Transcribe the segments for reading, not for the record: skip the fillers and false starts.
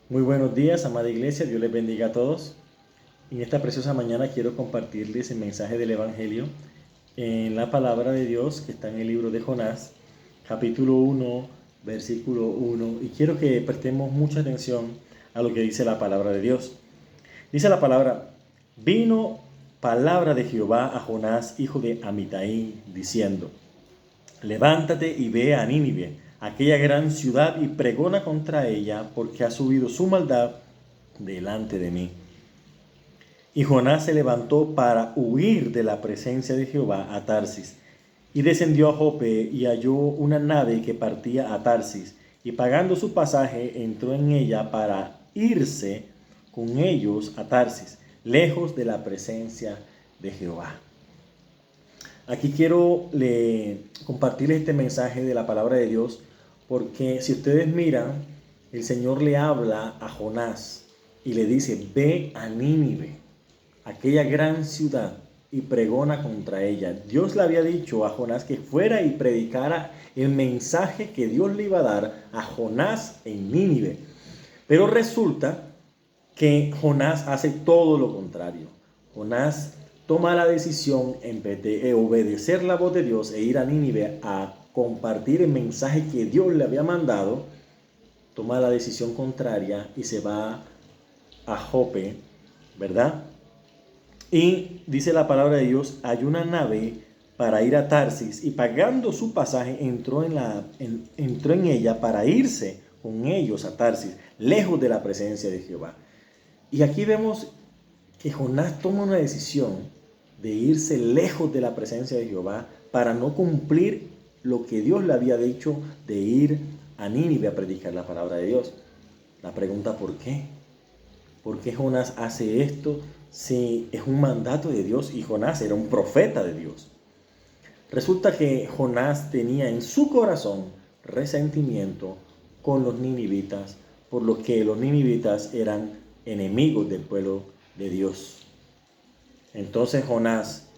Muy buenos días, amada iglesia, Dios les bendiga a todos. En esta preciosa mañana quiero compartirles el mensaje del Evangelio en la palabra de Dios que está en el libro de Jonás, capítulo 1, versículo 1, y quiero que prestemos mucha atención a lo que dice la palabra de Dios. Dice la palabra: vino palabra de Jehová a Jonás, hijo de Amitai, diciendo: levántate y ve a Nínive, aquella gran ciudad, y pregona contra ella, porque ha subido su maldad delante de mí. Y Jonás se levantó para huir de la presencia de Jehová a Tarsis, y descendió a Jope y halló una nave que partía a Tarsis, y pagando su pasaje entró en ella para irse con ellos a Tarsis, lejos de la presencia de Jehová. Aquí quiero compartirles este mensaje de la palabra de Dios, porque si ustedes miran, el Señor le habla a Jonás y le dice: ve a Nínive, aquella gran ciudad, y pregona contra ella. Dios le había dicho a Jonás que fuera y predicara el mensaje que Dios le iba a dar a Jonás en Nínive. Pero resulta que Jonás hace todo lo contrario. Jonás toma la decisión, en vez de obedecer la voz de Dios e ir a Nínive a compartir el mensaje que Dios le había mandado, toma la decisión contraria y se va a Jope, ¿verdad? Y dice la palabra de Dios: hay una nave para ir a Tarsis, y pagando su pasaje entró en ella para irse con ellos a Tarsis, lejos de la presencia de Jehová. Y aquí vemos que Jonás toma una decisión de irse lejos de la presencia de Jehová para no cumplir lo que Dios le había dicho de ir a Nínive a predicar la palabra de Dios. La pregunta: ¿por qué? ¿Por qué Jonás hace esto si es un mandato de Dios y Jonás era un profeta de Dios? Resulta que Jonás tenía en su corazón resentimiento con los ninivitas, por lo que los ninivitas eran enemigos del pueblo de Dios. Entonces Jonás,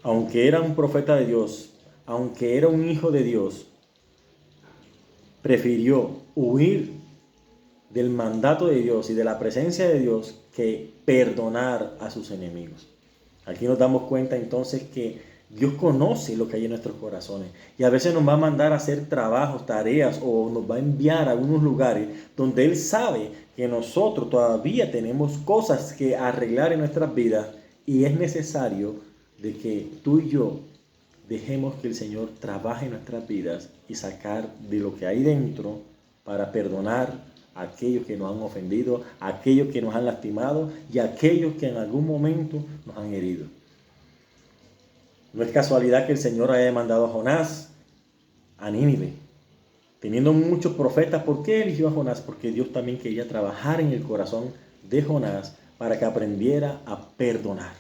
aunque era un profeta de Dios, aunque era un hijo de Dios, prefirió huir del mandato de Dios y de la presencia de Dios que perdonar a sus enemigos. Aquí nos damos cuenta entonces que Dios conoce lo que hay en nuestros corazones, y a veces nos va a mandar a hacer trabajos, tareas, o nos va a enviar a algunos lugares donde Él sabe que nosotros todavía tenemos cosas que arreglar en nuestras vidas, y es necesario de que tú y yo dejemos que el Señor trabaje en nuestras vidas y sacar de lo que hay dentro para perdonar a aquellos que nos han ofendido, a aquellos que nos han lastimado y a aquellos que en algún momento nos han herido. No es casualidad que el Señor haya mandado a Jonás a Nínive, teniendo muchos profetas. ¿Por qué eligió a Jonás? Porque Dios también quería trabajar en el corazón de Jonás para que aprendiera a perdonar.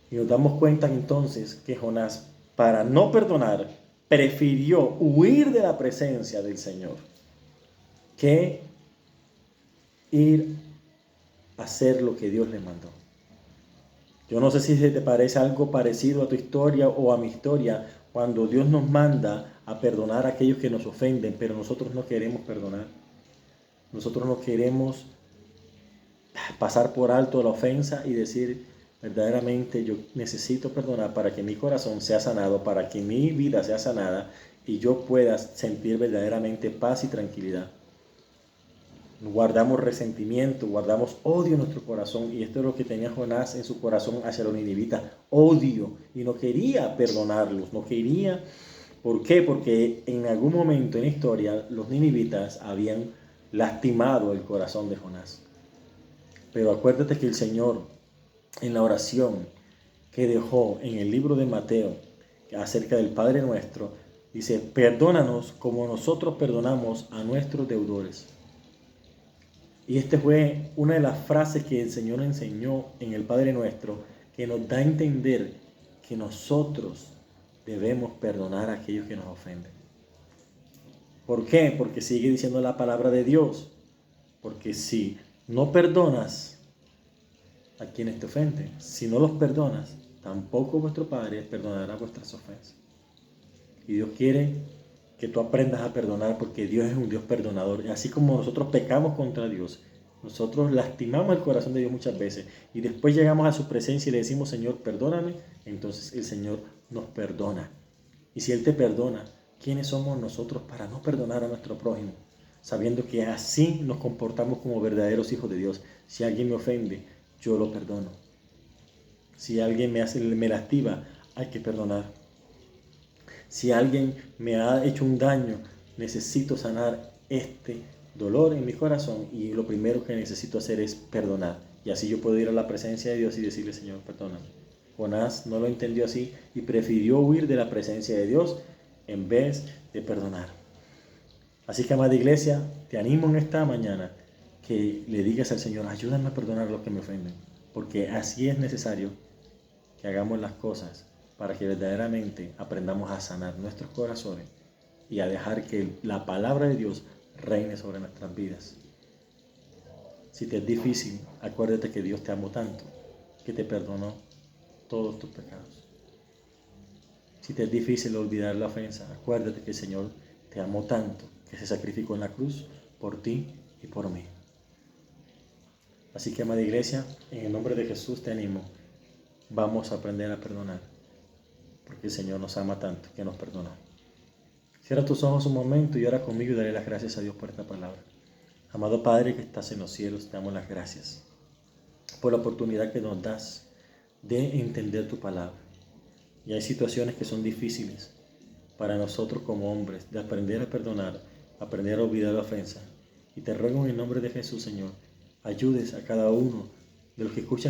Y nos damos cuenta entonces que Jonás, para no perdonar, prefirió huir de la presencia del Señor que ir a hacer lo que Dios le mandó. Yo no sé si se te parece algo parecido a tu historia o a mi historia, cuando Dios nos manda a perdonar a aquellos que nos ofenden, pero nosotros no queremos perdonar. Nosotros no queremos pasar por alto la ofensa y decir: verdaderamente yo necesito perdonar para que mi corazón sea sanado, para que mi vida sea sanada y yo pueda sentir verdaderamente paz y tranquilidad. Guardamos resentimiento, guardamos odio en nuestro corazón, y esto es lo que tenía Jonás en su corazón hacia los ninivitas: odio, y no quería perdonarlos, no quería. ¿Por qué? Porque en algún momento en la historia los ninivitas habían lastimado el corazón de Jonás. Pero acuérdate que el Señor, en la oración que dejó en el libro de Mateo acerca del Padre Nuestro, dice: perdónanos como nosotros perdonamos a nuestros deudores. Y esta fue una de las frases que el Señor enseñó en el Padre Nuestro, que nos da a entender que nosotros debemos perdonar a aquellos que nos ofenden. ¿Por qué? Porque sigue diciendo la palabra de Dios. Porque si no perdonas a quienes te ofenden, si no los perdonas, tampoco vuestro Padre perdonará vuestras ofensas. Y Dios quiere que tú aprendas a perdonar, porque Dios es un Dios perdonador. Así como nosotros pecamos contra Dios, nosotros lastimamos el corazón de Dios muchas veces y después llegamos a su presencia y le decimos, Señor, perdóname, entonces el Señor nos perdona. Y si Él te perdona, ¿quiénes somos nosotros para no perdonar a nuestro prójimo? Sabiendo que así nos comportamos como verdaderos hijos de Dios. Si alguien me ofende, yo lo perdono. Si alguien me lastima, hay que perdonar. Si alguien me ha hecho un daño, necesito sanar este dolor en mi corazón y lo primero que necesito hacer es perdonar. Y así yo puedo ir a la presencia de Dios y decirle, Señor, perdóname. Jonás no lo entendió así y prefirió huir de la presencia de Dios en vez de perdonar. Así que, amada iglesia, te animo en esta mañana que le digas al Señor, ayúdame a perdonar a los que me ofenden, porque así es necesario que hagamos las cosas para que verdaderamente aprendamos a sanar nuestros corazones y a dejar que la palabra de Dios reine sobre nuestras vidas. Si te es difícil, acuérdate que Dios te amó tanto que te perdonó todos tus pecados. Si te es difícil olvidar la ofensa, acuérdate que el Señor te amó tanto que se sacrificó en la cruz por ti y por mí. Así que, amada iglesia, en el nombre de Jesús te animo. Vamos a aprender a perdonar, porque el Señor nos ama tanto que nos perdonó. Cierra tus ojos un momento y ora conmigo y daré las gracias a Dios por esta palabra. Amado Padre que estás en los cielos, te damos las gracias por la oportunidad que nos das de entender tu palabra. Y hay situaciones que son difíciles para nosotros como hombres, de aprender a perdonar, aprender a olvidar la ofensa. Y te ruego en el nombre de Jesús, Señor, ayudes a cada uno de los que escuchan